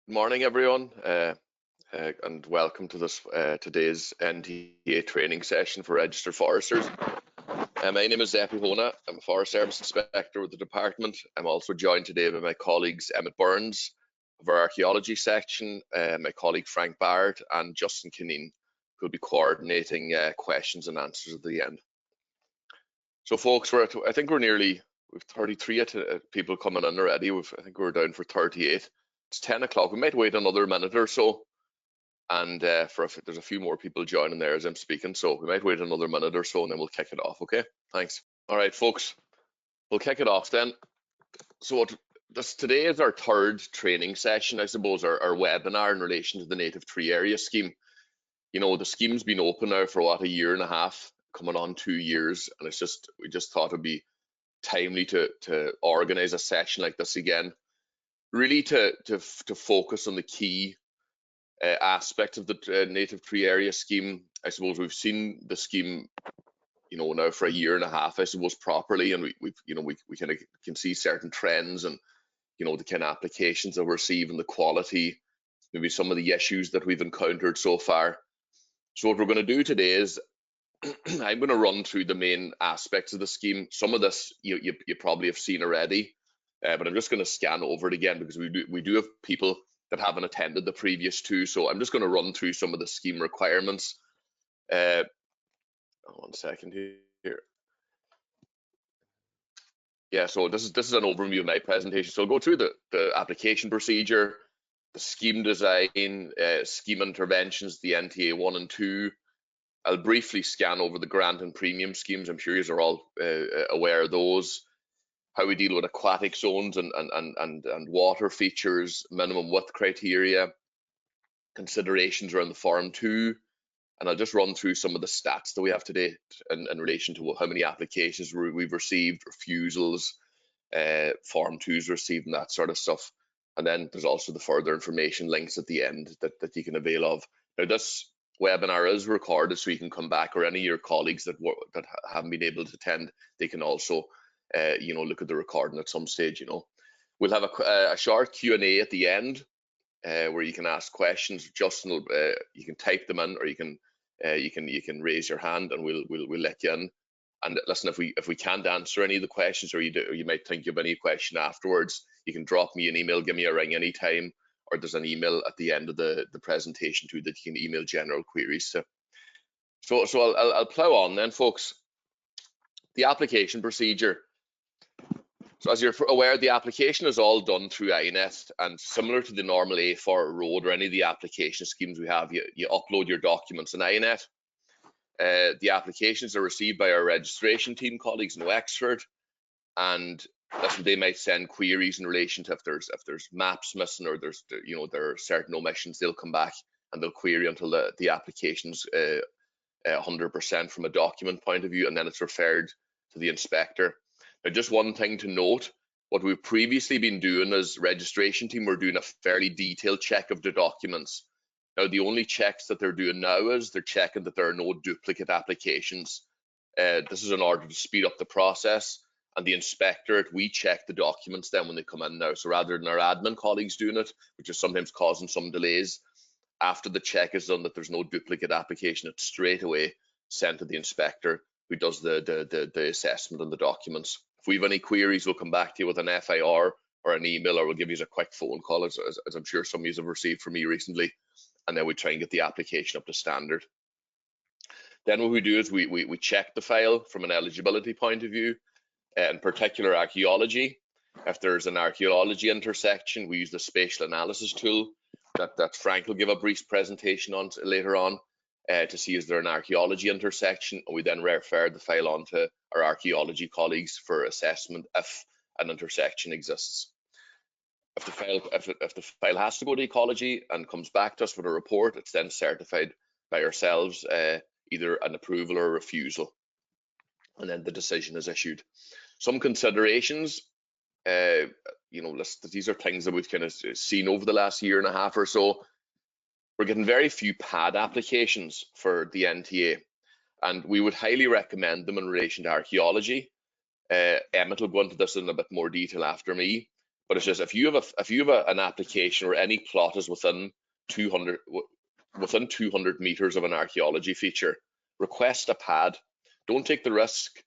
Good morning, everyone, and welcome to this today's NTA training session for registered foresters. My name is Seppi Höna. I'm a Forest Service Inspector with the department. I'm also joined today by my colleagues Emmet Byrnes of our Archaeology section, my colleague Frank Barrett, and Justin Kineen, who will be coordinating questions and answers at the end. So, folks, I think we've 33 people coming in already. I think we're down for 38. It's 10 o'clock. We might wait another minute or so, and there's a few more people joining there as I'm speaking, so we might wait another minute or so, and then we'll kick it off. Okay, thanks. All right, folks, we'll kick it off then. So today is our third training session, I suppose, our webinar in relation to the native tree area scheme. You know, the scheme's been open now for what, a year and a half, coming on 2 years, and we just thought it'd be timely to organize a session like this again. Really to focus on the key aspects of the native tree area scheme. I suppose we've seen the scheme, you know, now for a year and a half, I suppose, properly, and we kind of can see certain trends and, you know, the kind of applications that we're receiving, the quality, maybe some of the issues that we've encountered so far. So what we're going to do today is I'm going to run through the main aspects of the scheme. Some of this you probably have seen already. But I'm just going to scan over it again because we do have people that haven't attended the previous two. So I'm just going to run through some of the scheme requirements. 1 second here. Yeah, so this is an overview of my presentation. So I'll go through the application procedure, the scheme design, scheme interventions, the NTA 1 and 2. I'll briefly scan over the grant and premium schemes. I'm sure you are all aware of those. How we deal with aquatic zones and water features, minimum width criteria, considerations around the Form 2, and I'll just run through some of the stats that we have today in relation to how many applications we've received, refusals, Form 2s received, and that sort of stuff. And then there's also the further information links at the end that you can avail of. Now, this webinar is recorded, so you can come back, or any of your colleagues that haven't been able to attend, they can also you know, look at the recording at some stage. You know, we'll have a short Q&A at the end where you can ask questions. Justin will, you can type them in, or you can raise your hand, and we'll let you in. And listen, if we can't answer any of the questions, or you might think you have any question afterwards, you can drop me an email, give me a ring anytime, or there's an email at the end of the presentation too that you can email general queries to. So I'll plow on then, folks. The application procedure. So as you're aware, the application is all done through INET, and similar to the normal A4 road or any of the application schemes we have, you upload your documents in INET. The applications are received by our registration team colleagues in Wexford, and they might send queries in relation to if there's maps missing, or there are certain omissions. They'll come back and they'll query until the application's 100% from a document point of view, and then it's referred to the inspector. Now, just one thing to note, what we've previously been doing as registration team, we're doing a fairly detailed check of the documents. Now, the only checks that they're doing now is they're checking that there are no duplicate applications. This is in order to speed up the process, and the inspectorate, we check the documents then when they come in now. So rather than our admin colleagues doing it, which is sometimes causing some delays, after the check is done that there's no duplicate application, it's straight away sent to the inspector, who does the assessment on the documents. If we have any queries, we'll come back to you with an FIR or an email, or we'll give you a quick phone call, as I'm sure some of you have received from me recently, and then we try and get the application up to standard. Then what we do is we check the file from an eligibility point of view, in particular archaeology. If there's an archaeology intersection, we use the spatial analysis tool that Frank will give a brief presentation on later on, to see is there an archaeology intersection, and we then refer the file on to our archaeology colleagues for assessment if an intersection exists. If the file has to go to ecology and comes back to us with a report, it's then certified by ourselves, either an approval or a refusal, and then the decision is issued. Some considerations, you know, these are things that we've kind of seen over the last year and a half or so. We're getting very few pad applications for the NTA, and we would highly recommend them in relation to archaeology. Emmet will go into this in a bit more detail after me, But it's just if you have an application where any plot is within 200 meters of an archaeology feature, request a pad. Don't take the risk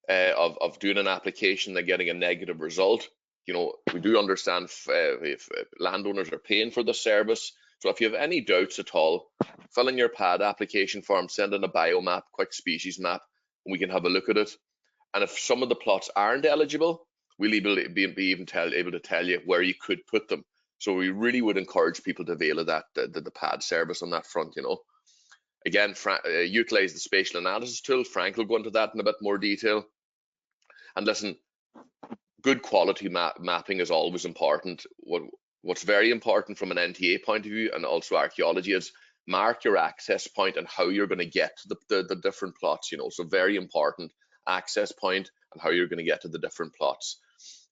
of doing an application and getting a negative result. You know, we do understand if landowners are paying for the service. So if you have any doubts at all, fill in your pad application form, send in a biomap, quick species map, and we can have a look at it. And if some of the plots aren't eligible, we'll be able to tell you where you could put them. So we really would encourage people to avail of that, the pad service on that front, you know. Again, utilize the spatial analysis tool. Frank will go into that in a bit more detail. And listen, good quality mapping is always important. What's very important from an NTA point of view and also archaeology is mark your access point and how you're going to get to the different plots, you know. So very important, access point and how you're going to get to the different plots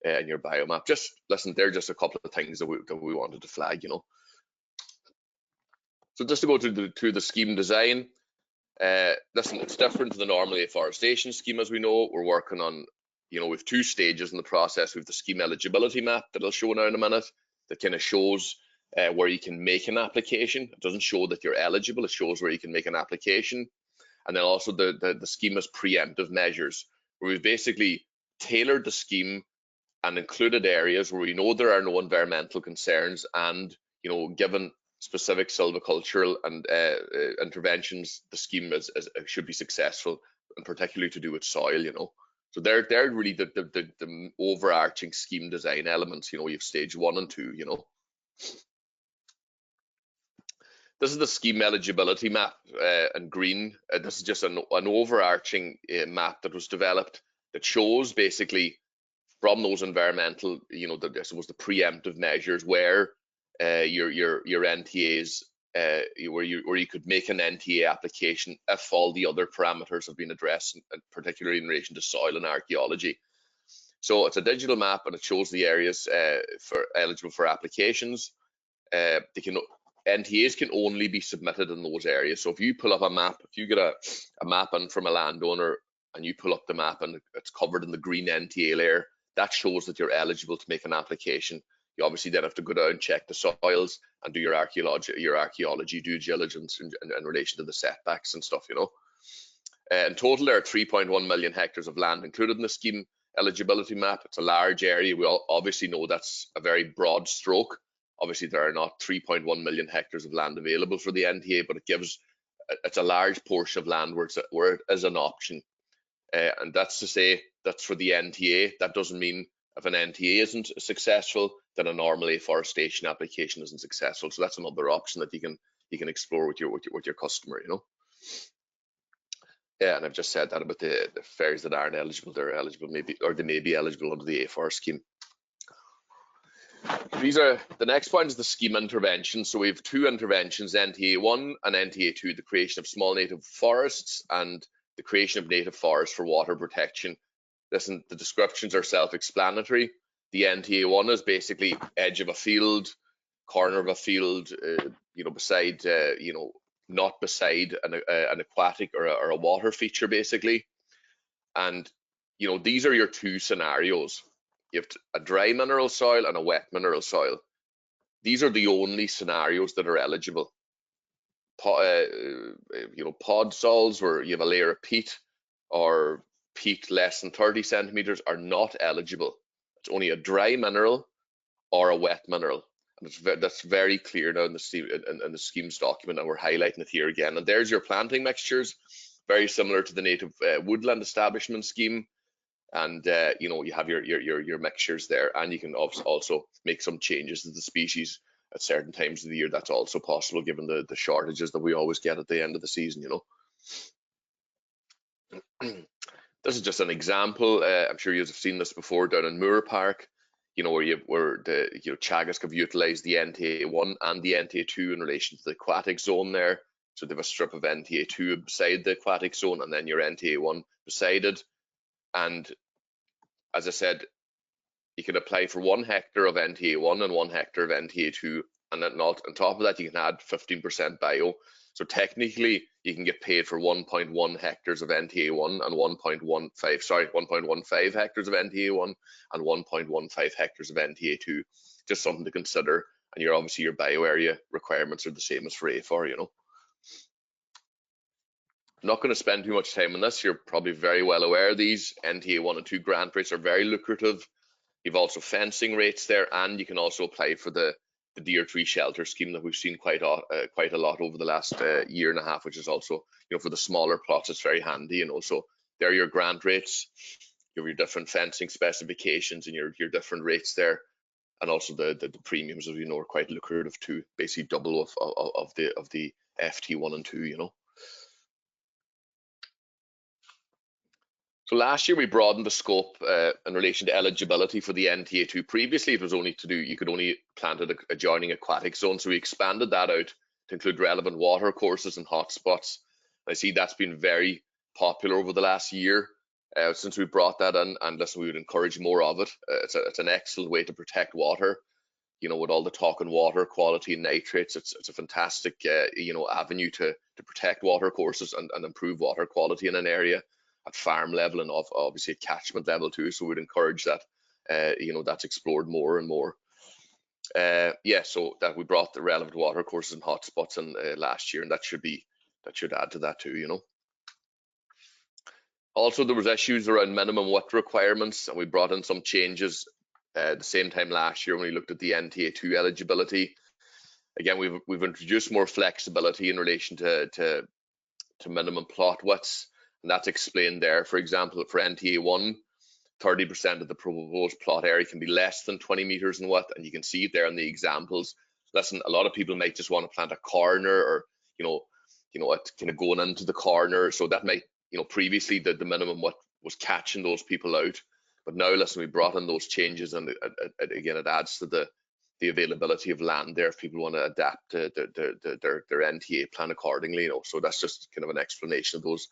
in your biomap. Just listen, they're just a couple of things that we wanted to flag, you know. So just to go to the scheme design, listen, it's different to the normal afforestation scheme. As we know, we're working on, you know, we've 2 stages in the process. We've the scheme eligibility map that I'll show now in a minute that kind of shows where you can make an application. It doesn't show that you're eligible, it shows where you can make an application. And then also the scheme as preemptive measures, where we've basically tailored the scheme and included areas where we know there are no environmental concerns, and, you know, given specific silvicultural and interventions, the scheme should be successful, and particularly to do with soil, you know. So they're really the overarching scheme design elements. You know, you have stage 1 and 2, you know. This is the scheme eligibility map in green. This is just an overarching map that was developed that shows basically from those environmental, you know, I suppose the preemptive measures where your NTAs, where you could make an NTA application if all the other parameters have been addressed, particularly in relation to soil and archaeology. So it's a digital map and it shows the areas eligible for applications. NTAs can only be submitted in those areas. So if you pull up a map, if you get a map in from a landowner and you pull up the map and it's covered in the green NTA layer, that shows that you're eligible to make an application. You obviously then have to go down and check the soils and do your archaeology due diligence in relation to the setbacks and stuff, you know. In total, there are 3.1 million hectares of land included in the scheme eligibility map. It's a large area. We all obviously know that's a very broad stroke. Obviously, there are not 3.1 million hectares of land available for the NTA, but it's a large portion of land where it is an option. And that's to say that's for the NTA. That doesn't mean if an NTA isn't successful, then a normal afforestation application isn't successful. So that's another option that you can explore with your customer, you know. Yeah, and I've just said that about the fares that aren't eligible. They're eligible they may be eligible under the AFR scheme. The next point is the scheme intervention. So we have 2 interventions, NTA 1 and NTA 2, the creation of small native forests and the creation of native forests for water protection. Listen, the descriptions are self-explanatory. The NTA 1 is basically edge of a field, corner of a field, you know, beside, you know, not beside an aquatic or a water feature, basically. And, you know, these are your 2 scenarios. You have a dry mineral soil and a wet mineral soil. These are the only scenarios that are eligible. You know, pod soils where you have a layer of peat or peat less than 30 centimeters are not eligible. It's only a dry mineral or a wet mineral. And that's very clear now in the schemes document, and we're highlighting it here again. And there's your planting mixtures, very similar to the native woodland establishment scheme. And you know, you have your mixtures there, and you can also make some changes to the species at certain times of the year. That's also possible given the shortages that we always get at the end of the season, you know. This is just an example. I'm sure you've seen this before down in Moore Park, you know, where Teagasc have utilised the NTA 1 and the NTA 2 in relation to the aquatic zone there. So they have a strip of NTA 2 beside the aquatic zone, and then your NTA 1 beside it. And as I said, you can apply for 1 hectare of NTA 1 and 1 hectare of NTA 2, and then on top of that, you can add 15% bio. So technically, you can get paid for 1.1 hectares of NTA1 and 1.15 hectares of NTA1 and 1.15 hectares of NTA2. Just something to consider. And you're obviously your bio area requirements are the same as for AFAR, you know. I'm not going to spend too much time on this. You're probably very well aware these NTA1 and 2 grant rates are very lucrative. You've also fencing rates there, and you can also apply for the deer tree shelter scheme that we've seen quite a lot over the last year and a half, which is also, you know, for the smaller plots, it's very handy. And also, there are your grant rates. You have your different fencing specifications and your different rates there, and also the premiums, as you know, are quite lucrative too. Basically, double of the FT1 and 2, you know. So last year we broadened the scope in relation to eligibility for the NTA2. Previously, it was only you could only plant at adjoining aquatic zone. So we expanded that out to include relevant water courses and hotspots. I see that's been very popular over the last year since we brought that in, and listen, we would encourage more of it. It's an excellent way to protect water. You know, with all the talk on water quality and nitrates, it's a fantastic you know, avenue to protect water courses and improve water quality in an area at farm level and obviously at catchment level too. So we'd encourage that, you know, that's explored more and more. Yeah, so that we brought the relevant water courses and hotspots in last year, and that should add to that too, you know. Also, there was issues around minimum width requirements, and we brought in some changes at the same time last year when we looked at the NTA2 eligibility. Again, we've introduced more flexibility in relation to minimum plot widths. And that's explained there. For example, for NTA1, 30% of the proposed plot area can be less than 20 meters in width, and you can see it there in the examples. Listen, a lot of people might just want to plant a corner, or you know, it's kind of going into the corner. So that might, you know, previously the minimum width was catching those people out, but now listen, we brought in those changes, and again, it adds to the availability of land there if people want to adapt their NTA plan accordingly, you know. So that's just kind of an explanation of those.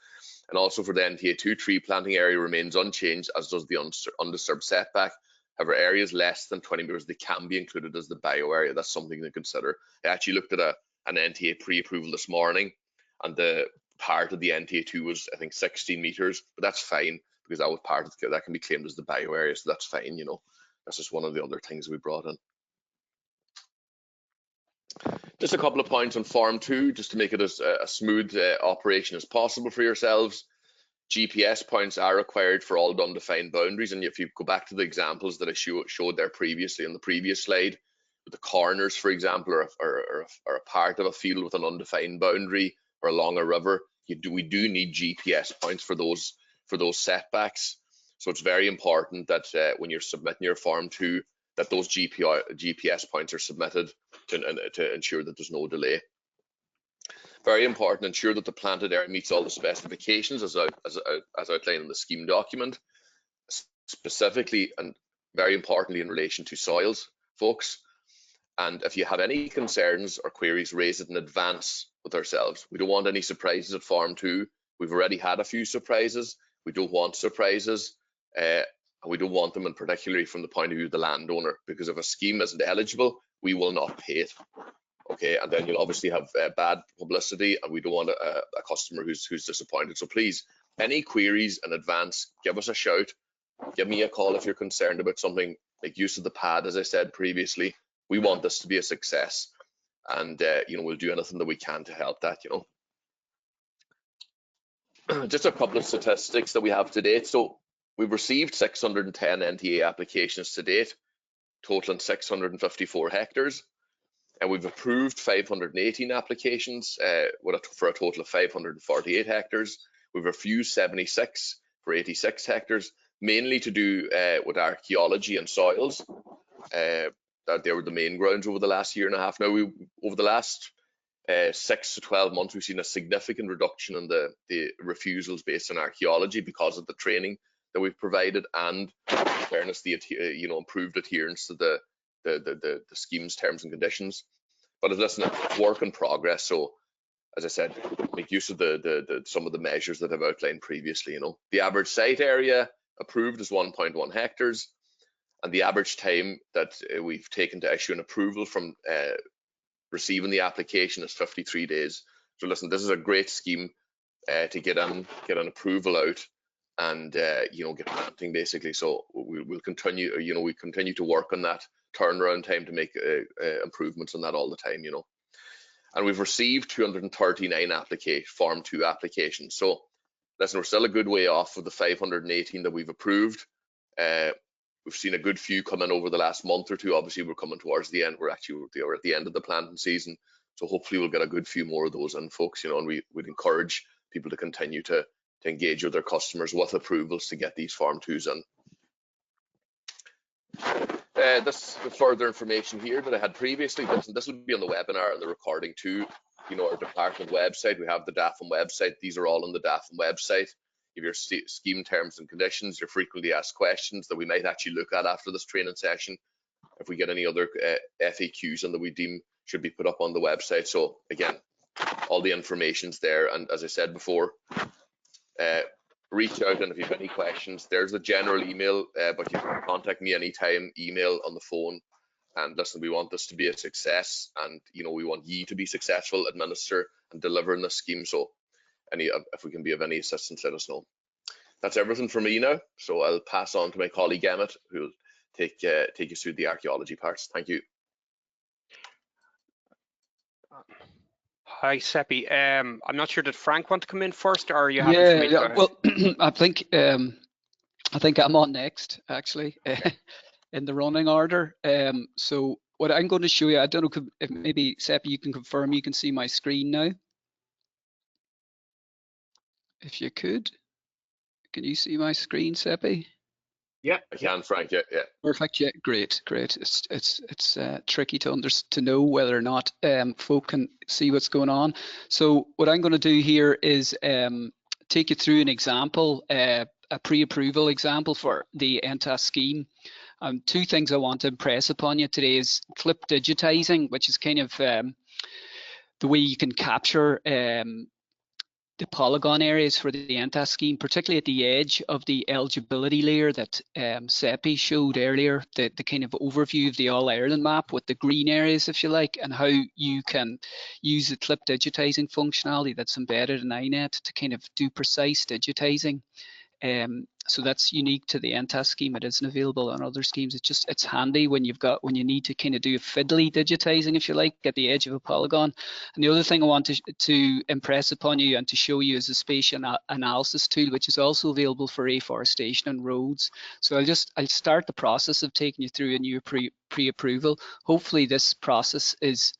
And also for the NTA2, tree planting area remains unchanged, as does the undisturbed setback. However, areas less than 20 meters, they can be included as the bio area. That's something to consider. I actually looked at an NTA pre-approval this morning, and the part of the NTA2 was, I think, 16 meters, but that's fine because that was part of that can be claimed as the bio area, so that's fine, you know. That's just one of the other things we brought in. Just a couple of points on Form 2, just to make it as a smooth operation as possible for yourselves. GPS points are required for all undefined boundaries, and if you go back to the examples that I showed there previously on the previous slide, the corners, for example, are a part of a field with an undefined boundary or along a river, we do need GPS points for those setbacks. So it's very important that when you're submitting your Form 2, that those GPS points are submitted to ensure that there's no delay. Very important, ensure that the planted area meets all the specifications as outlined in the scheme document, specifically and very importantly in relation to soils, folks. And if you have any concerns or queries, raise it in advance with ourselves. We don't want any surprises at Form 2. We've already had a few surprises. We don't want surprises. And we don't want them, and particularly from the point of view of the landowner, because if a scheme isn't eligible, we will not pay it. Okay, and then you'll obviously have bad publicity, and we don't want a customer who's disappointed. So please, any queries in advance, give us a shout. Give me a call if you're concerned about something. Make use of the pad, as I said previously. We want this to be a success, and you know, we'll do anything that we can to help that, you know. Just a couple of statistics that we have to date. So we've received 610 NTA applications to date, totaling 654 hectares, and we've approved 518 applications for a total of 548 hectares. We've refused 76 for 86 hectares, mainly to do with archaeology and soils. They were the main grounds over the last year and a half. Now, over the last 6 to 12 months, we've seen a significant reduction in the refusals based on archaeology because of the training that we've provided, and in fairness, the improved adherence to the scheme's terms and conditions. But listen, it's work in progress. So, as I said, make use of some of the measures that I've outlined previously. You know, the average site area approved is 1.1 hectares, and the average time that we've taken to issue an approval from receiving the application is 53 days. So listen, this is a great scheme to get an approval out and get planting basically. So we'll continue, we continue to work on that turnaround time to make improvements on that all the time, And we've received 239 Farm 2 applications. So listen, we're still a good way off of the 518 that we've approved. We've seen a good few come in over the last month or two. Obviously, we're coming towards the end. We're at the end of the planting season. So hopefully we'll get a good few more of those in, folks, and we'd encourage people to continue to engage with their customers with approvals to get these Farm 2s in. This the further information here that I had previously. This will be on the webinar and the recording too. Our department website. We have the DAFM website. These are all on the DAFM website. You have your scheme terms and conditions, your frequently asked questions that we might actually look at after this training session. If we get any other FAQs and that we deem should be put up on the website. So again, all the information's there. And as I said before, reach out, and if you have any questions, there's the general email, but you can contact me anytime, email, on the phone. And listen, we want this to be a success, and we want you to be successful, administer and deliver in this scheme. So if we can be of any assistance, let us know. That's everything for me now. So I'll pass on to my colleague Emmet, who will take you through the archaeology parts. Thank you. Hi, Seppi. I'm not sure, did Frank want to come in first, or are you happy for me to go ahead? Well, I think I'm on next, actually, in the running order. So what I'm going to show you, I don't know if maybe Seppi, you can confirm you can see my screen now. If you could, can you see my screen, Seppi? Yeah, I can, Frank. Yeah. Perfect. Yeah, great. It's tricky to know whether or not folk can see what's going on. So what I'm going to do here is take you through an example, a pre-approval example for the NTAS scheme. Two things I want to impress upon you today is clip digitizing, which is kind of the way you can capture the polygon areas for the NTAS scheme, particularly at the edge of the eligibility layer that Seppi showed earlier, the kind of overview of the All-Ireland map with the green areas, if you like, and how you can use the clip digitizing functionality that's embedded in INET to kind of do precise digitizing. So that's unique to the NTAS scheme. It isn't available on other schemes. It's handy when you need to kind of do a fiddly digitizing, if you like, at the edge of a polygon. And the other thing I want to impress upon you and to show you is the spatial analysis tool, which is also available for afforestation and roads. So I'll start the process of taking you through a new pre-approval. Hopefully this process is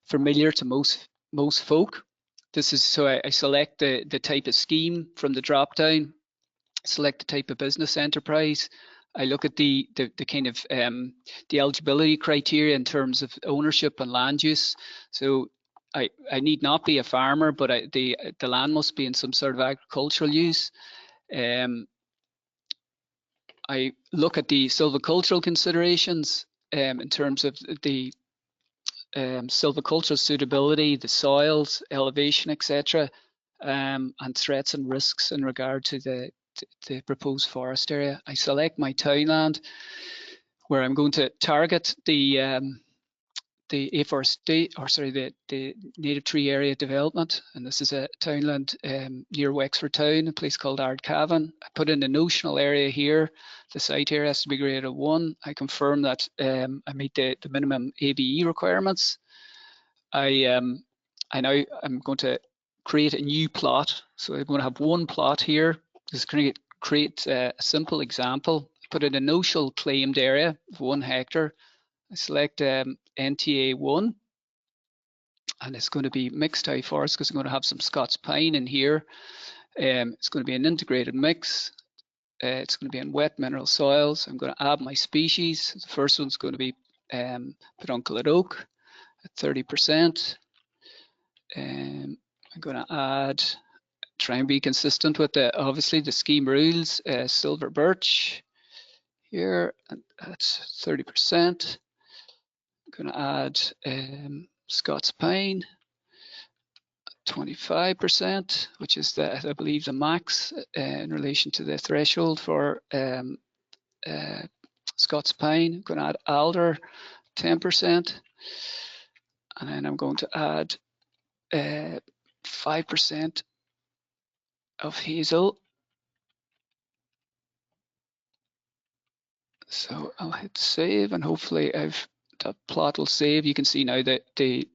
familiar to most folk. This is so I select the type of scheme from the drop down. Select the type of business enterprise. I look at the kind of the eligibility criteria in terms of ownership and land use. So I need not be a farmer, but the land must be in some sort of agricultural use. I look at the silvicultural considerations in terms of the silvicultural suitability, the soils, elevation, etc., and threats and risks in regard to the proposed forest area. I select my townland, where I'm going to target the native tree area development, and this is a townland near Wexford Town, a place called Ardcavan. I put in the notional area here. The site area has to be greater than 1. I confirm that I meet the minimum ABE requirements. I'm going to create a new plot. So I'm going to have one plot here. Just create a simple example. Put in a notional claimed area of 1 hectare. I select NTA 1, and it's going to be mixed high forest because I'm going to have some Scots pine in here. It's going to be an integrated mix. It's going to be in wet mineral soils. I'm going to add my species. The first one's going to be pedunculate oak at 30%. I'm going to add, try and be consistent with obviously the scheme rules, silver birch here, and that's 30%. I'm going to add Scots pine, 25%, which is I believe the max in relation to the threshold for Scots pine. I'm going to add alder, 10%, and then I'm going to add 5% of hazel. So I'll hit save, and hopefully that plot will save. You can see now that the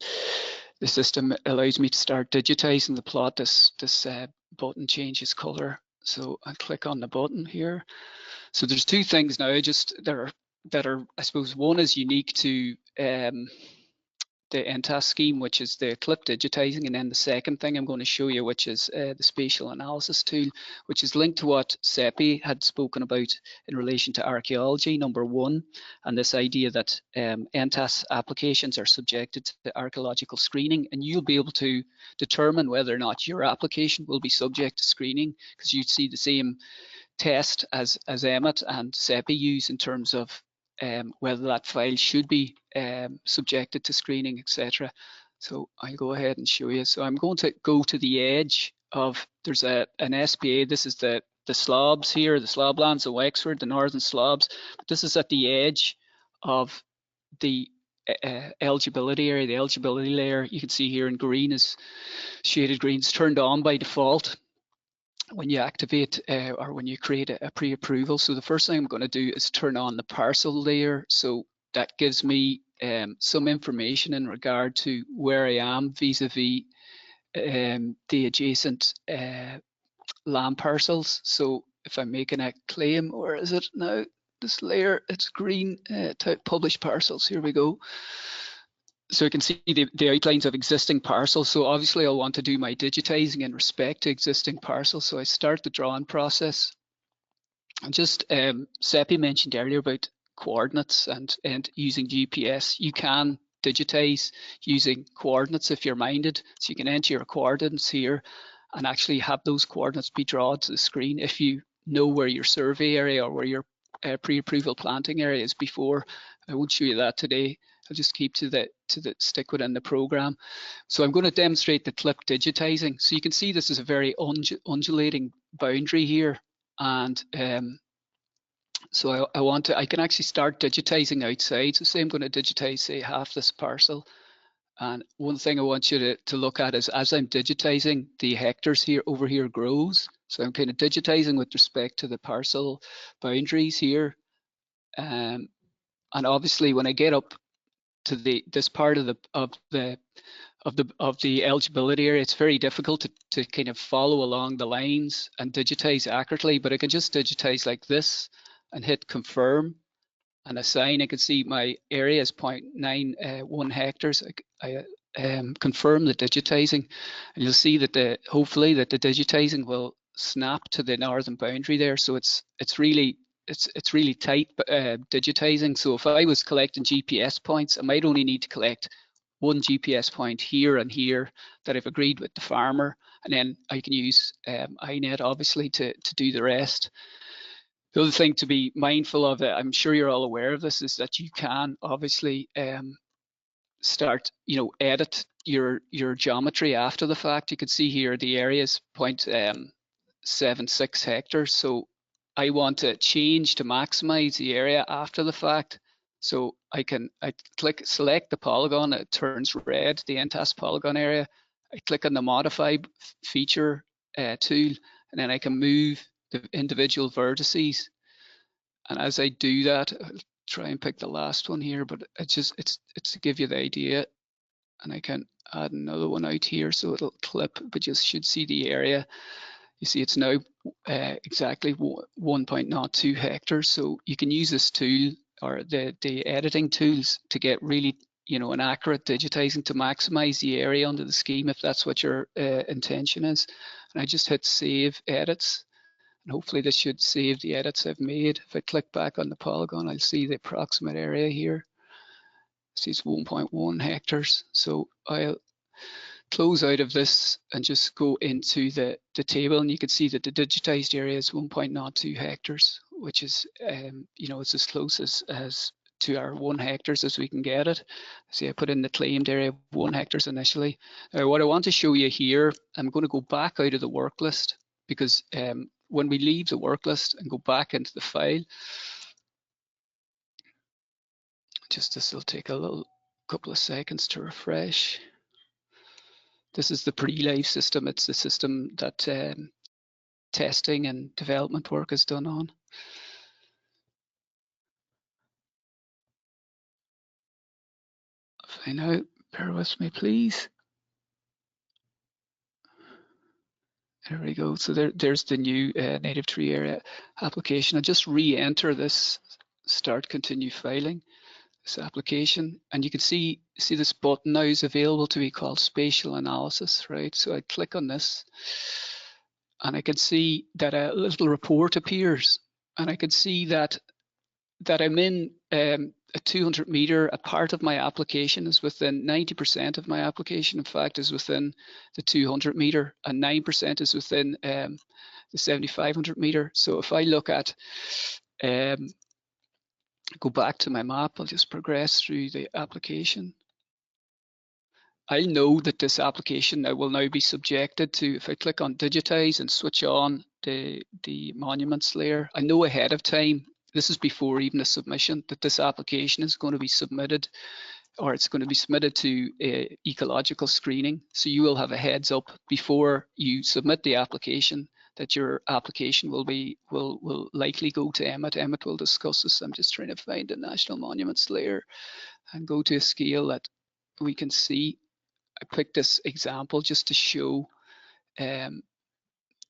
system allows me to start digitizing the plot. This button changes color. So I'll click on the button here. So there's two things now that are, I suppose, one is unique to the NTAS scheme, which is the clip digitizing, and then the second thing I'm going to show you, which is the spatial analysis tool, which is linked to what Seppi had spoken about in relation to archaeology, number one, and this idea that NTAS applications are subjected to archaeological screening, and you'll be able to determine whether or not your application will be subject to screening, because you'd see the same test as Emmet and Seppi use in terms of whether that file should be subjected to screening, etc. So I'll go ahead and show you. So I'm going to go to the edge of, there's an SPA. This is the slabs here, the slablands of Wexford, the northern slabs. This is at the edge of the eligibility area, the eligibility layer. You can see here in green is shaded green. It's turned on by default when you activate or when you create a pre-approval. So the first thing I'm going to do is turn on the parcel layer. So that gives me some information in regard to where I am vis-a-vis the adjacent land parcels. So if I'm making a claim, or is it now this layer, it's green, type publish parcels, here we go. So you can see the outlines of existing parcels. So obviously I'll want to do my digitizing in respect to existing parcels. So I start the drawing process. And just Seppi mentioned earlier about coordinates and using GPS. You can digitize using coordinates if you're minded. So you can enter your coordinates here and actually have those coordinates be drawn to the screen if you know where your survey area or where your pre-approval planting area is before. I won't show you that today. I'll just keep to the stick within the program. So I'm going to demonstrate the clip digitizing. So you can see this is a very undulating boundary here, and so I can actually start digitizing outside. So say I'm going to digitize, say, half this parcel. And one thing I want you to look at is, as I'm digitizing, the hectares here over here grows. So I'm kind of digitizing with respect to the parcel boundaries here. And obviously when I get up to this part of the eligibility area, it's very difficult to kind of follow along the lines and digitize accurately, but I can just digitize like this and hit confirm and assign. I can see my area is 0.91 hectares. I confirm the digitizing, and you'll see that hopefully that the digitizing will snap to the northern boundary there. So it's really tight digitizing. So if I was collecting GPS points, I might only need to collect one GPS point here and here that I've agreed with the farmer, and then I can use INET obviously to do the rest. The other thing to be mindful of, I'm sure you're all aware of this, is that you can obviously start, edit your geometry after the fact. You can see here the area is 0.76 hectares. So I want to change to maximize the area after the fact. So I select the polygon, it turns red, the NTAS polygon area. I click on the modify feature tool, and then I can move the individual vertices. And as I do that, I'll try and pick the last one here, but it's to give you the idea. And I can add another one out here so it'll clip, but you should see the area. You see it's now exactly 1.02 hectares. So you can use this tool or the editing tools to get really, an accurate digitizing to maximize the area under the scheme if that's what your intention is. And I just hit save edits. And hopefully this should save the edits I've made. If I click back on the polygon, I'll see the approximate area here. See it's 1.1 hectares. So I'll close out of this and just go into the table, and you can see that the digitized area is 1.02 hectares, which is, it's as close as to our 1 hectares as we can get it. See, I put in the claimed area of 1 hectares initially. Now, what I want to show you here, I'm going to go back out of the work list, because when we leave the work list and go back into the file, this will take a couple of seconds to refresh. This is the pre-live system. It's the system that testing and development work is done on. If I now, bear with me, please. There we go. So there's the new native tree area application. I just re-enter this start continue filing, this application, and you can see this button now is available to be called spatial analysis, right? So I click on this and I can see that a little report appears, and I can see that I'm in a 200 meter, a part of my application is within 90% of my application, in fact, is within the 200 meter, and 9% is within the 7,500 meter. So if I look at, go back to my map, I'll just progress through the application. I know that this application will now be subjected to, if I click on digitize and switch on the monuments layer, I know ahead of time, this is before even the submission, that this application is going to be submitted, or it's going to be submitted to ecological screening. So you will have a heads up before you submit the application that your application will likely go to Emmet. Emmet will discuss this. I'm just trying to find the national monuments layer and go to a scale that we can see. I picked this example just to show now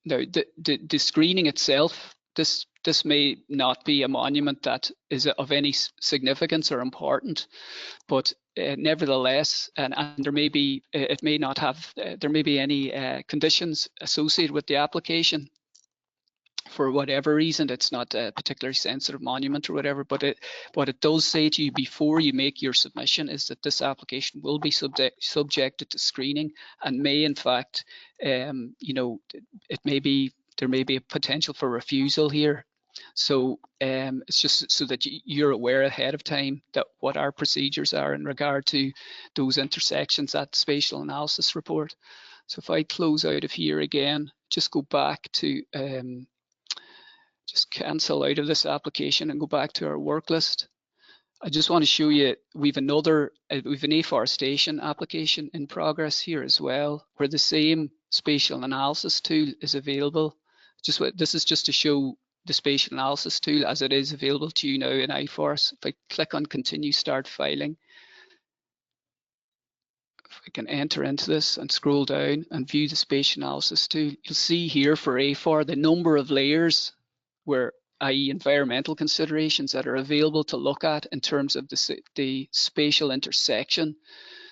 the screening itself. This may not be a monument that is of any significance or important, but nevertheless, and there may be, it may not have, there may be any conditions associated with the application. For whatever reason, it's not a particularly sensitive monument or whatever, but what it does say to you before you make your submission is that this application will be subjected to screening and may, in fact, you know, there may be a potential for refusal here. So it's just so that you're aware ahead of time that what our procedures are in regard to those intersections at the spatial analysis report. So if I close out of here again, just go back to just cancel out of this application and go back to our work list. I just want to show you we've an afforestation application in progress here as well, where the same spatial analysis tool is available. This is just to show the spatial analysis tool as it is available to you now in iForest. If I click on continue start filing, if I can enter into this and scroll down and view the spatial analysis tool, you'll see here for A4 the number of layers where, i.e. environmental considerations that are available to look at in terms of the spatial intersection.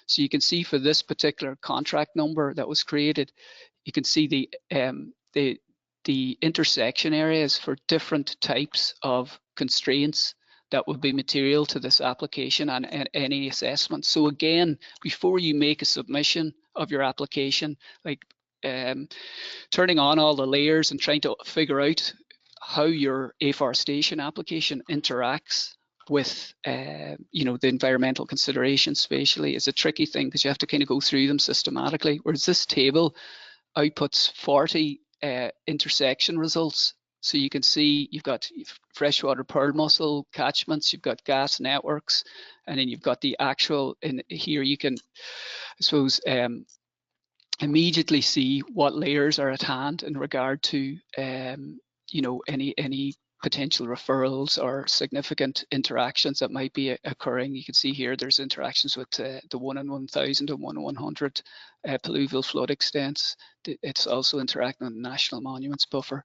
So you can see for this particular contract number that was created, you can see the intersection areas for different types of constraints that would be material to this application and any assessment. So again, before you make a submission of your application, like turning on all the layers and trying to figure out how your afforestation application interacts with you know, the environmental considerations spatially is a tricky thing because you have to kind of go through them systematically, whereas this table outputs 40 intersection results. So you can see you've got freshwater pearl mussel catchments, you've got gas networks, and then you've got the actual, in here you can, I suppose, immediately see what layers are at hand in regard to you know, any potential referrals or significant interactions that might be occurring. You can see here there's interactions with the 1 in 1,000 and 1 in 100 pluvial flood extents. It's also interacting with the National Monuments Buffer.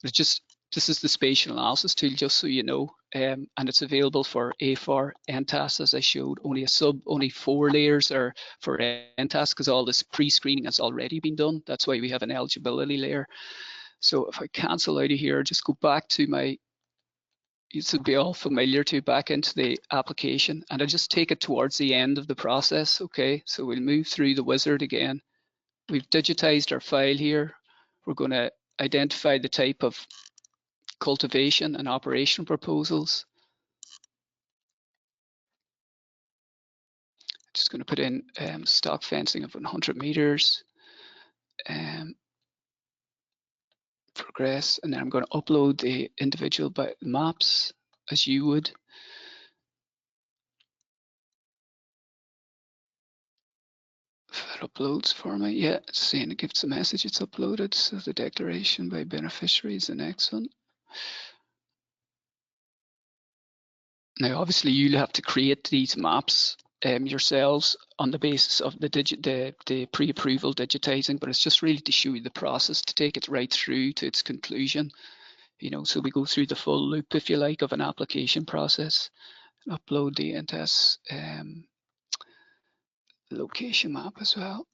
But this is the spatial analysis tool, just so you know, and it's available for A4 NTAS, as I showed. Only 4 layers are for NTAS because all this pre-screening has already been done. That's why we have an eligibility layer. So if I cancel out of here, just go back to my, it should be all familiar to, back into the application, and I just take it towards the end of the process. Okay, so we'll move through the wizard again. We've digitized our file here. We're going to identify the type of cultivation and operation proposals. Just going to put in stock fencing of 100 meters. Progress, and then I'm going to upload the individual maps as you would. If It uploads for me. Yeah, it's saying it gives the message it's uploaded. So the declaration by beneficiary is the next one. Now, obviously, you'll have to create these maps yourselves on the basis of the pre-approval digitizing, but it's just really to show you the process to take it right through to its conclusion. You know, so we go through the full loop, if you like, of an application process. Upload the NTAS location map as well.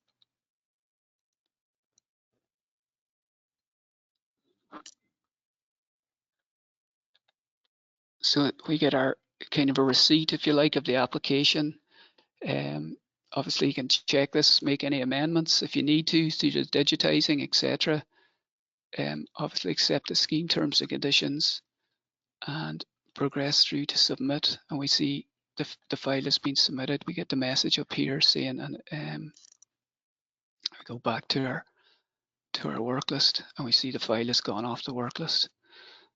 So we get our kind of a receipt, if you like, of the application. Obviously, you can check this, make any amendments if you need to through the digitizing, etc. Obviously, accept the scheme terms and conditions and progress through to submit. And we see the file has been submitted. We get the message up here saying, and we go back to our work list, and we see the file has gone off the work list.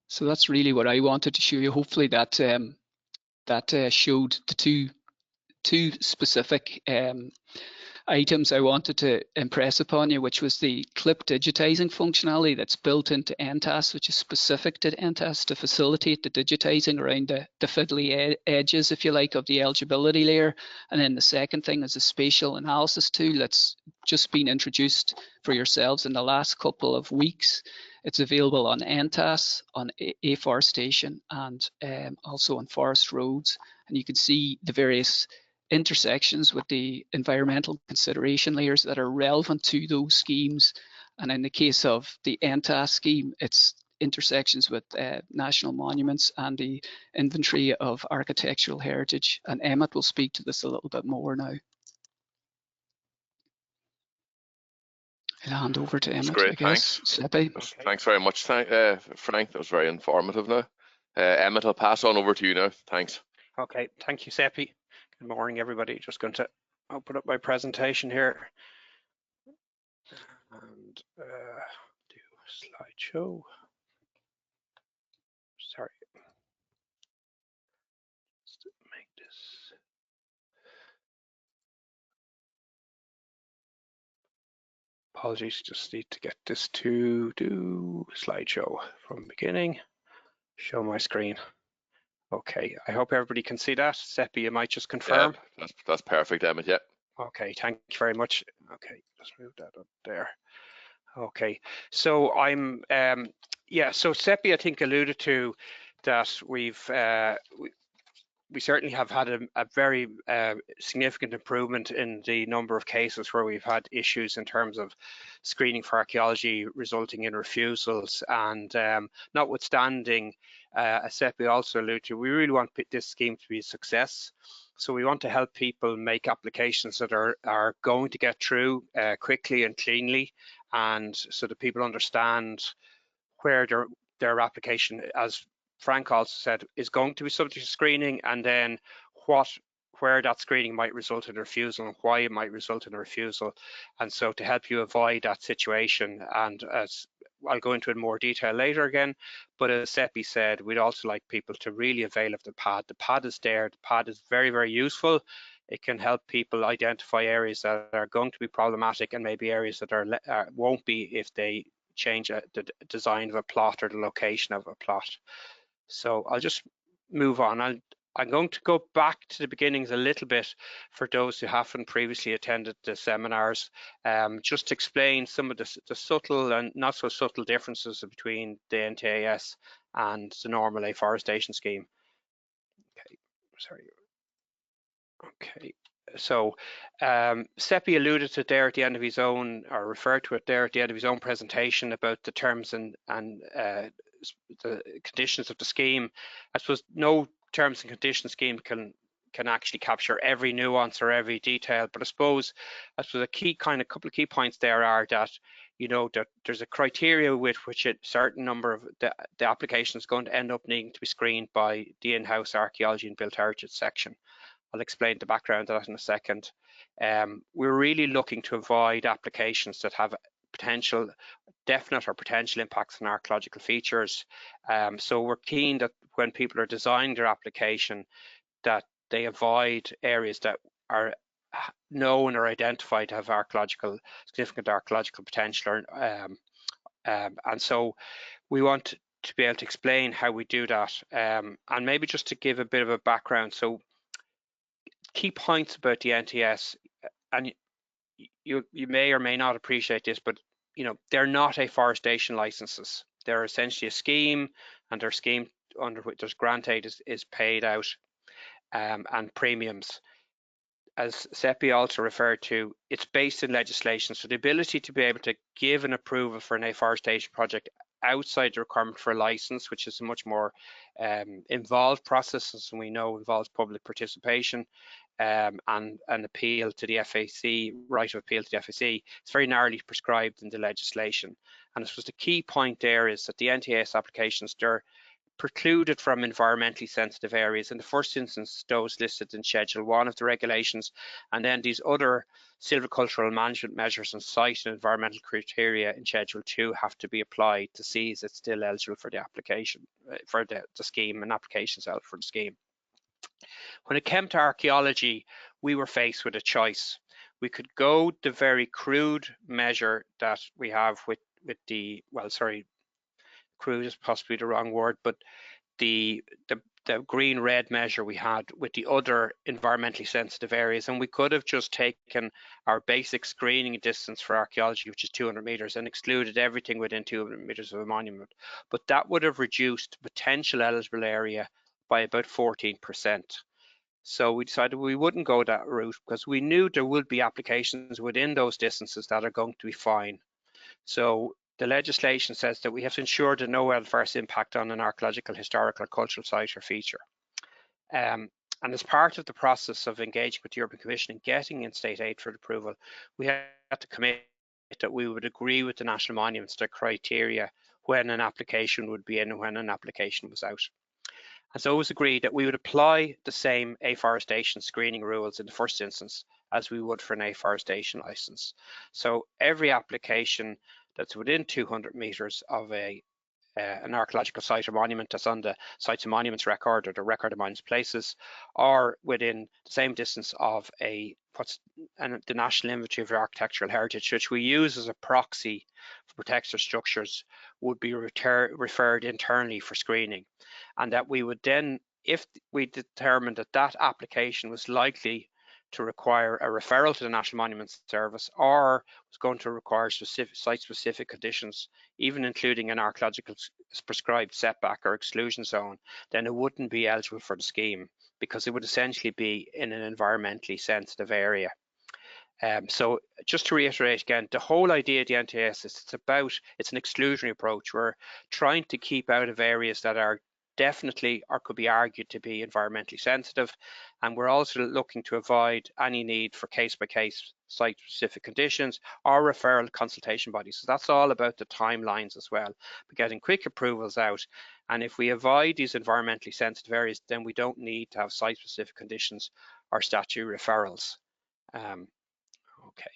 So that's really what I wanted to show you. Hopefully that showed the two specific items I wanted to impress upon you, which was the clip digitizing functionality that's built into NTAS, which is specific to NTAS to facilitate the digitizing around the fiddly edges, if you like, of the eligibility layer. And then the second thing is a spatial analysis tool that's just been introduced for yourselves in the last couple of weeks. It's available on NTAS, on Afforestation, and also on Forest Roads. And you can see the various intersections with the environmental consideration layers that are relevant to those schemes. And in the case of the NTAS scheme, it's intersections with national monuments and the inventory of architectural heritage. And Emmet will speak to this a little bit more now. I'll hand over to Emmet. That's great, I guess. thanks. Seppi. Thanks very much, Frank. That was very informative now. Emmet, I'll pass on over to you now. Thanks. Okay, thank you, Seppi. Good morning, everybody. Just going to open up my presentation here and do a slideshow. Sorry. Let's make this. Apologies, just need to get this to do slideshow from beginning. Show my screen. Okay, I hope everybody can see that. Seppi, you might just confirm. Yeah, that's perfect, Emmet, yeah. Okay, thank you very much. Okay, let's move that up there. Okay, so I'm, so Seppi, I think, alluded to that we certainly have had a very significant improvement in the number of cases where we've had issues in terms of screening for archaeology resulting in refusals. And notwithstanding, as Seppi also alluded to, we really want this scheme to be a success. So we want to help people make applications that are going to get through quickly and cleanly, and so that people understand where their application, as Frank also said, is going to be subject to screening, and then where that screening might result in a refusal and why it might result in a refusal. And so to help you avoid that situation, and as I'll go into it in more detail later again, but as Seppi said, we'd also like people to really avail of the pad. The pad is there. The pad is very, very useful. It can help people identify areas that are going to be problematic and maybe areas that won't be if they change the design of a plot or the location of a plot. So I'll just move on. I'm going to go back to the beginnings a little bit for those who haven't previously attended the seminars, just to explain some of the subtle and not so subtle differences between the NTAS and the normal afforestation scheme. Okay, sorry. Okay, so Seppi alluded to it there at the end of his own, or referred to it there at the end of his own presentation about the terms and the conditions of the scheme. I suppose no terms and conditions scheme can actually capture every nuance or every detail, but I suppose a couple of key points there are that, you know, that there's a criteria with which a certain number of the application is going to end up needing to be screened by the in-house archaeology and built heritage section. I'll explain the background of that in a second. We're really looking to avoid applications that have definite or potential impacts on archaeological features. So we're keen that when people are designing their application, that they avoid areas that are known or identified to have significant archaeological potential. And so we want to be able to explain how we do that. And maybe just to give a bit of a background. So key points about the NTAS, and you may or may not appreciate this, but they're not afforestation licenses. They're essentially a scheme, and their scheme under which there's grant aid is paid out, and premiums. As Seppi also referred to, it's based in legislation. So the ability to be able to give an approval for an afforestation project outside the requirement for a license, which is a much more involved process, as we know, involves public participation and an appeal to the FAC, right of appeal to the FAC. It's very narrowly prescribed in the legislation. And I suppose the key point there is that the NTAS applications, they're precluded from environmentally sensitive areas. In the first instance, those listed in Schedule 1 of the regulations, and then these other silvicultural management measures and site and environmental criteria in Schedule 2 have to be applied to see is it still eligible for the application, for the scheme, and applications out for the scheme. When it came to archaeology, we were faced with a choice. We could go the very crude measure that we have with the, well, sorry, crude is possibly the wrong word, but the green-red measure we had with the other environmentally sensitive areas, and we could have just taken our basic screening distance for archaeology, which is 200 meters, and excluded everything within 200 meters of a monument. But that would have reduced potential eligible area by about 14%. So we decided we wouldn't go that route because we knew there would be applications within those distances that are going to be fine. So the legislation says that we have to ensure that no adverse impact on an archaeological, historical, or cultural site or feature. And as part of the process of engaging with the European Commission and getting in state aid for approval, we had to commit that we would agree with the National Monuments, the criteria when an application would be in and when an application was out. And so it was agreed that we would apply the same afforestation screening rules in the first instance as we would for an afforestation license. So every application that's within 200 meters of an archaeological site or monument that's on the Sites and Monuments record or the record of monuments places, or within the same distance of the National Inventory of Architectural Heritage, which we use as a proxy for protected structures, would be referred internally for screening. And that we would then, if we determined that that application was likely to require a referral to the National Monuments Service, or was going to require site-specific conditions, even including an archaeological prescribed setback or exclusion zone, then it wouldn't be eligible for the scheme because it would essentially be in an environmentally sensitive area. So just to reiterate again, the whole idea of the NTAS is it's an exclusionary approach. We're trying to keep out of areas that are definitely or could be argued to be environmentally sensitive, and we're also looking to avoid any need for case-by-case site-specific conditions or referral consultation bodies. So that's all about the timelines as well, but getting quick approvals out. And if we avoid these environmentally sensitive areas, then we don't need to have site-specific conditions or statutory referrals. Okay,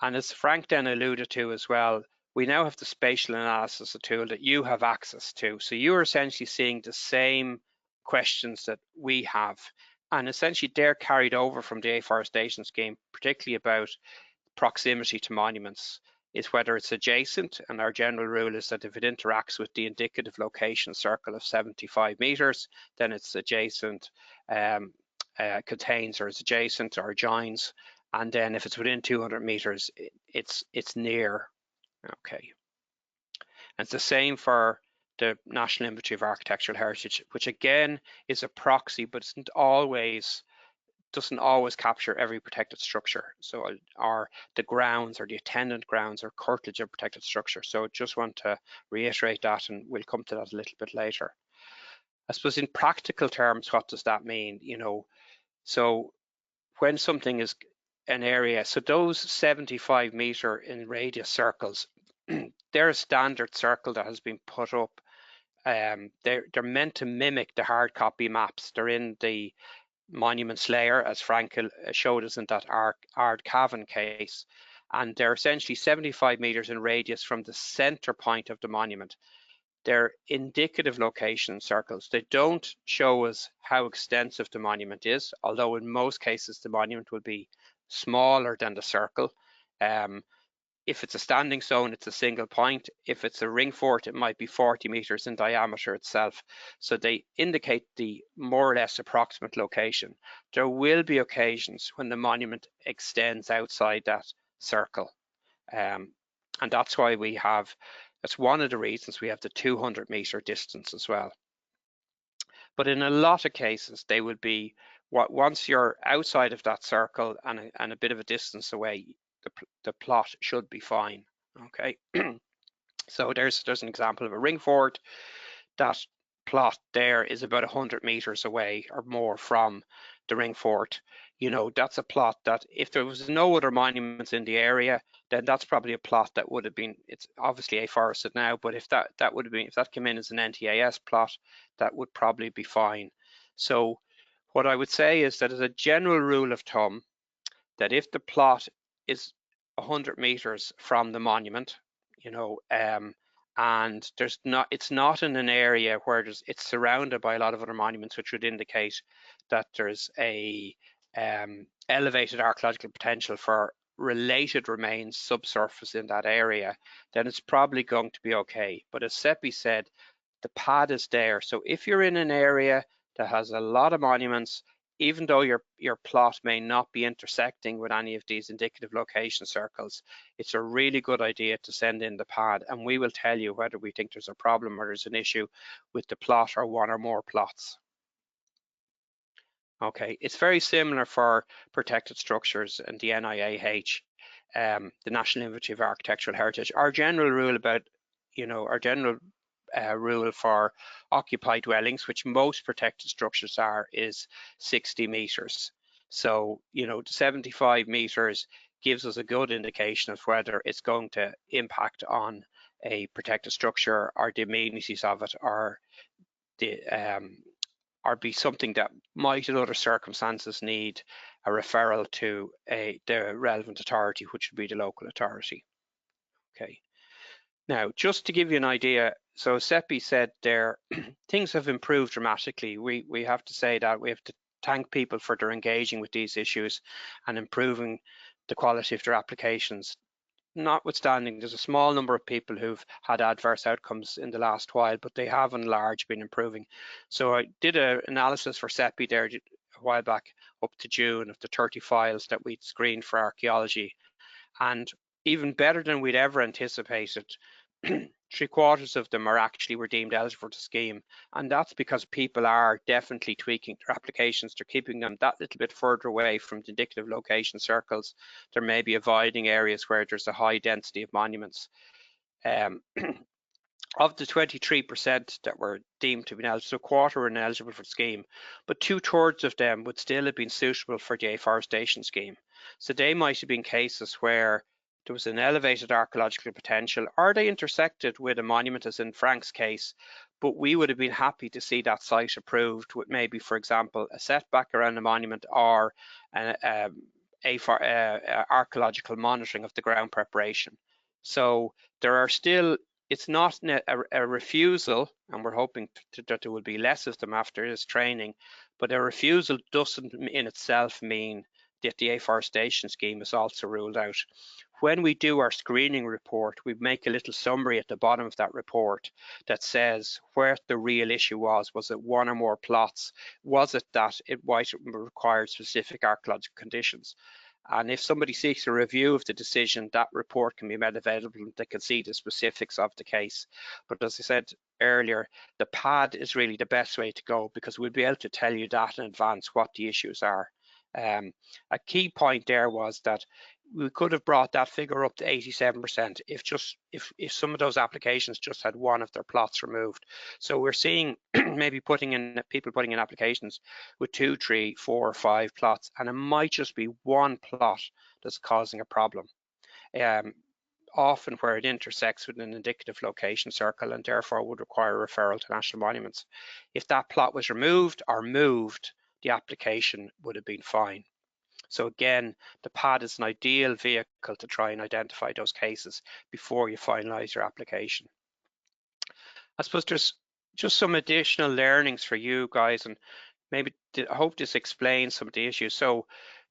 and as Frank then alluded to as well, we now have the spatial analysis tool that you have access to. So you're essentially seeing the same questions that we have, and essentially they're carried over from the afforestation scheme, particularly about proximity to monuments, is whether it's adjacent, and our general rule is that if it interacts with the indicative location circle of 75 meters, then it's adjacent, contains or is adjacent or joins, and then if it's within 200 meters, it's near. Okay, and it's the same for the National Inventory of Architectural Heritage, which again is a proxy, but doesn't always capture every protected structure. So, or the grounds or the attendant grounds or curtilage of protected structure. So just want to reiterate that, and we'll come to that a little bit later. I suppose in practical terms, what does that mean? So when something is an area, so those 75 meter in radius circles, they're a standard circle that has been put up. They're meant to mimic the hard copy maps. They're in the monuments layer, as Frank showed us in that Ardcavan case, and they're essentially 75 meters in radius from the center point of the monument. they're indicative location circles. They don't show us how extensive the monument is, although in most cases the monument will be smaller than the circle. If it's a standing stone, it's a single point. If it's a ring fort, it might be 40 meters in diameter itself. So they indicate the more or less approximate location. There will be occasions when the monument extends outside that circle. And that's why that's one of the reasons we have the 200-meter distance as well. But in a lot of cases, they would be, once you're outside of that circle and a bit of a distance away, the plot should be fine. Okay, so there's an example of a ring fort. That plot there is about 100 meters away or more from the ring fort. You know, that's a plot that if there was no other monuments in the area, then that's probably a plot that would have been, it's obviously afforested now, but if that would have been, if that came in as an NTAS plot, that would probably be fine. So what I would say is that as a general rule of thumb, that if the plot is 100 meters from the monument, you know, and it's not in an area where it's surrounded by a lot of other monuments, which would indicate that there's a elevated archaeological potential for related remains subsurface in that area, then it's probably going to be okay. But as Seppi said, the pad is there. So if you're in an area that has a lot of monuments, even though your plot may not be intersecting with any of these indicative location circles, it's a really good idea to send in the pad, and we will tell you whether we think there's a problem or there's an issue with the plot or one or more plots. Okay, it's very similar for protected structures and the NIAH, the National Inventory of Architectural Heritage. Our general rule about, you know, our general rule for occupied dwellings, which most protected structures are, is 60 meters. So, you know, 75 meters gives us a good indication of whether it's going to impact on a protected structure or the amenities of it, or be something that might in other circumstances need a referral to the relevant authority, which would be the local authority. Okay. Now, just to give you an idea, so Seppi said there, things have improved dramatically. We have to say that we have to thank people for their engaging with these issues and improving the quality of their applications. Notwithstanding, there's a small number of people who've had adverse outcomes in the last while, but they have in large been improving. So I did an analysis for Seppi there a while back, up to June, of the 30 files that we'd screened for archaeology. And even better than we'd ever anticipated, 3/4 of them were deemed eligible for the scheme, and that's because people are definitely tweaking their applications. They're keeping them that little bit further away from the indicative location circles. There may be avoiding areas where there's a high density of monuments. Of the 23% that were deemed to be eligible, so 1/4 were ineligible for the scheme, but 2/3 of them would still have been suitable for the afforestation scheme. So they might have been cases where there was an elevated archaeological potential, or they intersected with a monument, as in Frank's case, but we would have been happy to see that site approved with maybe, for example, a setback around the monument, or archaeological monitoring of the ground preparation. So there are still, it's not a refusal, and we're hoping that there will be less of them after this training, but a refusal doesn't in itself mean that the afforestation scheme is also ruled out. When we do our screening report, we make a little summary at the bottom of that report that says where the real issue was. Was it one or more plots? Was it that it might require specific archaeological conditions? And if somebody seeks a review of the decision, that report can be made available and they can see the specifics of the case. But as I said earlier, the pad is really the best way to go, because we'll be able to tell you that in advance what the issues are. A key point there was that we could have brought that figure up to 87% if some of those applications just had one of their plots removed. So we're seeing maybe people putting in applications with 2, 3, 4, or 5 plots, and it might just be one plot that's causing a problem. Often where it intersects with an indicative location circle, and therefore would require a referral to National Monuments. If that plot was removed or moved, the application would have been fine. So again, the pad is an ideal vehicle to try and identify those cases before you finalize your application. I suppose there's just some additional learnings for you guys, and maybe I hope this explains some of the issues. So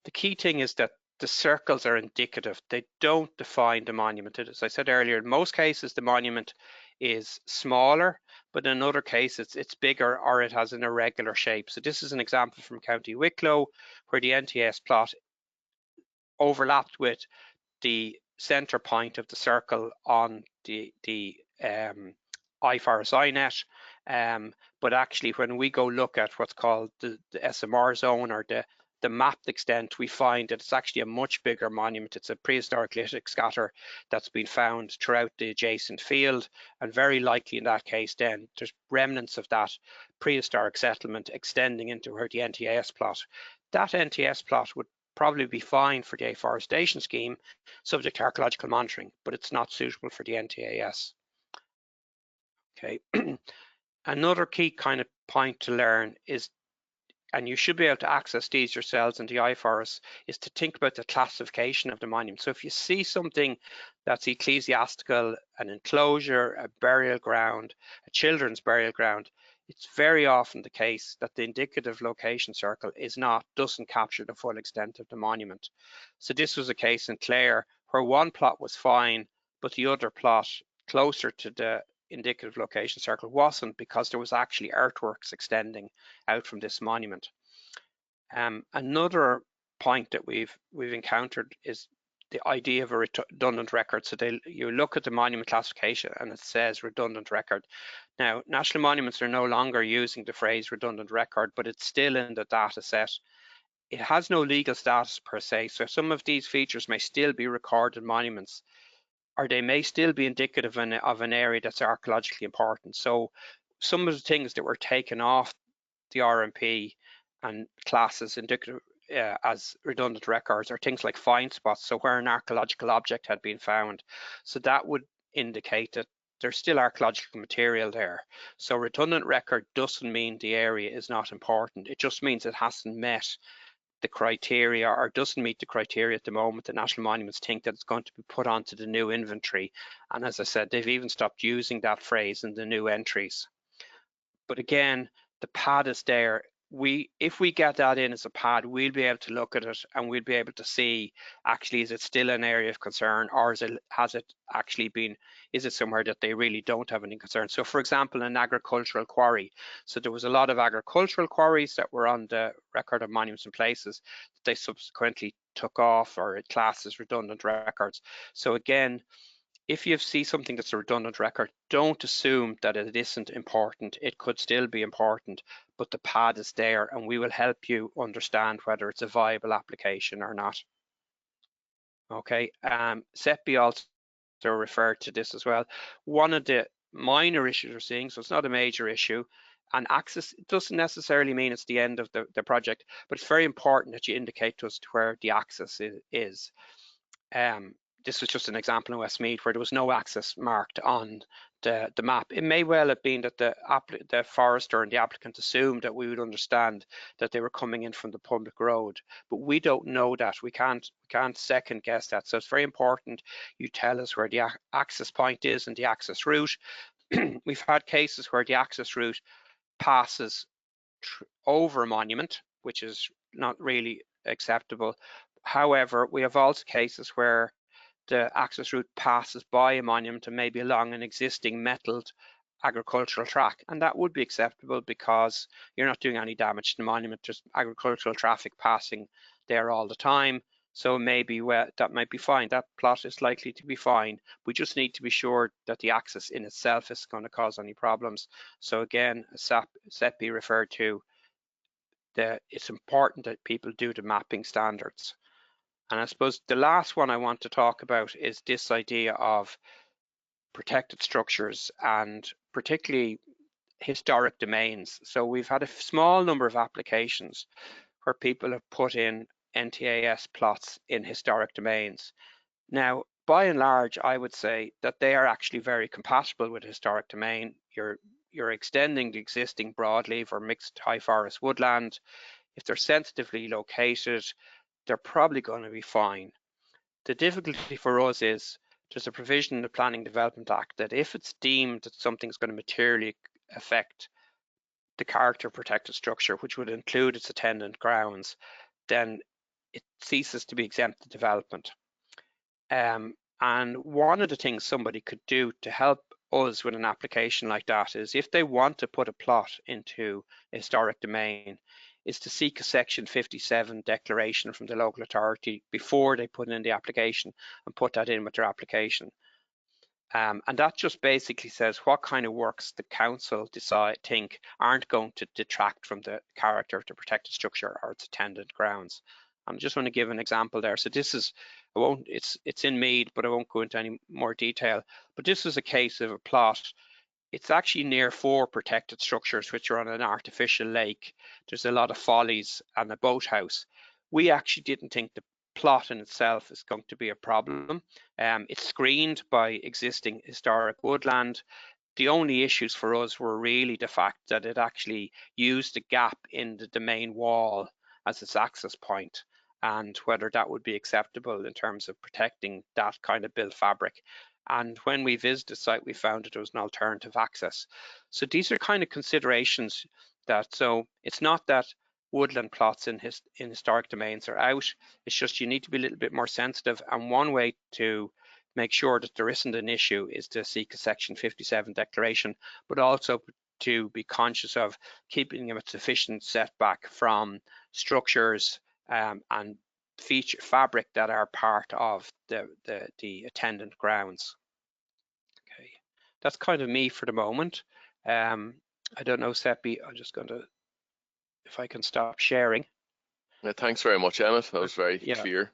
the key thing is that the circles are indicative. They don't define the monument. As I said earlier, in most cases, the monument is smaller, but in other cases, it's bigger or it has an irregular shape. So this is an example from County Wicklow, where the NTAS plot overlapped with the center point of the circle on the IFRS INET. But actually, when we go look at what's called the SMR zone, or the mapped extent, we find that it's actually a much bigger monument. It's a prehistoric litic scatter that's been found throughout the adjacent field, and very likely in that case then there's remnants of that prehistoric settlement extending into where the NTAS plot. That NTAS plot would probably be fine for the afforestation scheme, subject to archaeological monitoring, but it's not suitable for the NTAS. Okay. Another key kind of point to learn is, and you should be able to access these yourselves in the IFRS, is to think about the classification of the monument. So if you see something that's ecclesiastical, an enclosure, a burial ground, a children's burial ground, it's very often the case that the indicative location circle doesn't capture the full extent of the monument. So this was a case in Clare where one plot was fine, but the other plot closer to the indicative location circle wasn't, because there was actually earthworks extending out from this monument. Another point that we've encountered is the idea of a redundant record. So you look at the monument classification and it says redundant record. Now, national monuments are no longer using the phrase redundant record, but it's still in the data set. It has no legal status per se, so some of these features may still be recorded monuments, or they may still be indicative of an area that's archaeologically important. So some of the things that were taken off the RMP and classes indicative as redundant records are things like find spots, so where an archaeological object had been found. So that would indicate that there's still archaeological material there. So redundant record doesn't mean the area is not important. It just means it hasn't met the criteria, or doesn't meet the criteria at the moment. The National Monuments think that it's going to be put onto the new inventory. And as I said, they've even stopped using that phrase in the new entries. But again, the pad is there. If we get that in as a pad, we'll be able to look at it and we'll be able to see, actually, is it still an area of concern, or is it somewhere that they really don't have any concern? So for example, an agricultural quarry. So there was a lot of agricultural quarries that were on the record of monuments and places that they subsequently took off, or it classed as redundant records. So again, if you see something that's a redundant record, don't assume that it isn't important. It could still be important, but the pad is there and we will help you understand whether it's a viable application or not. Okay, Seppi also referred to this as well. One of the minor issues we're seeing, so it's not a major issue, and access, it doesn't necessarily mean it's the end of the project, but it's very important that you indicate to us where the access is. This was just an example in Westmeath where there was no access marked on the map. It may well have been that the forester and the applicant assumed that we would understand that they were coming in from the public road, but we don't know that. We can't second guess that. So it's very important you tell us where the access point is and the access route. We've had cases where the access route passes over a monument, which is not really acceptable. However, we have also cases where the access route passes by a monument and maybe along an existing metalled agricultural track, and that would be acceptable because you're not doing any damage to the monument, just agricultural traffic passing there all the time. So maybe that might be fine. That plot is likely to be fine. We just need to be sure that the access in itself is going to cause any problems. So again, Seppi referred to it's important that people do the mapping standards. And I suppose the last one I want to talk about is this idea of protected structures and particularly historic domains. So we've had a small number of applications where people have put in NTAS plots in historic domains. Now, by and large, I would say that they are actually very compatible with historic domain. You're extending the existing broadleaf or mixed high forest woodland. If they're sensitively located, they're probably going to be fine. The difficulty for us is there's a provision in the Planning Development Act that if it's deemed that something's going to materially affect the character of protected structure, which would include its attendant grounds, then it ceases to be exempt to development. And one of the things somebody could do to help us with an application like that is, if they want to put a plot into a historic domain, is to seek a Section 57 declaration from the local authority before they put in the application, and put that in with their application. And that just basically says what kind of works the council think aren't going to detract from the character of the protected structure or its attendant grounds. I just want to give an example there. So this is, it's in Mead, but I won't go into any more detail. But this is a case of a plot. It's actually near 4 protected structures which are on an artificial lake. There's a lot of follies and a boathouse. We actually didn't think the plot in itself is going to be a problem. It's screened by existing historic woodland. The only issues for us were really the fact that it actually used a gap in the domain wall as its access point, and whether that would be acceptable in terms of protecting that kind of built fabric. And when we visited the site, we found that there was an alternative access. So these are kind of considerations that, so it's not that woodland plots in historic domains are out, it's just you need to be a little bit more sensitive. And one way to make sure that there isn't an issue is to seek a Section 57 declaration, but also to be conscious of keeping them at sufficient setback from structures and feature fabric that are part of the attendant grounds. Okay, that's kind of me for the moment. I don't know, Seppi, I'm just going to, if I can stop sharing. Yeah, thanks very much, Emmet. That was very clear.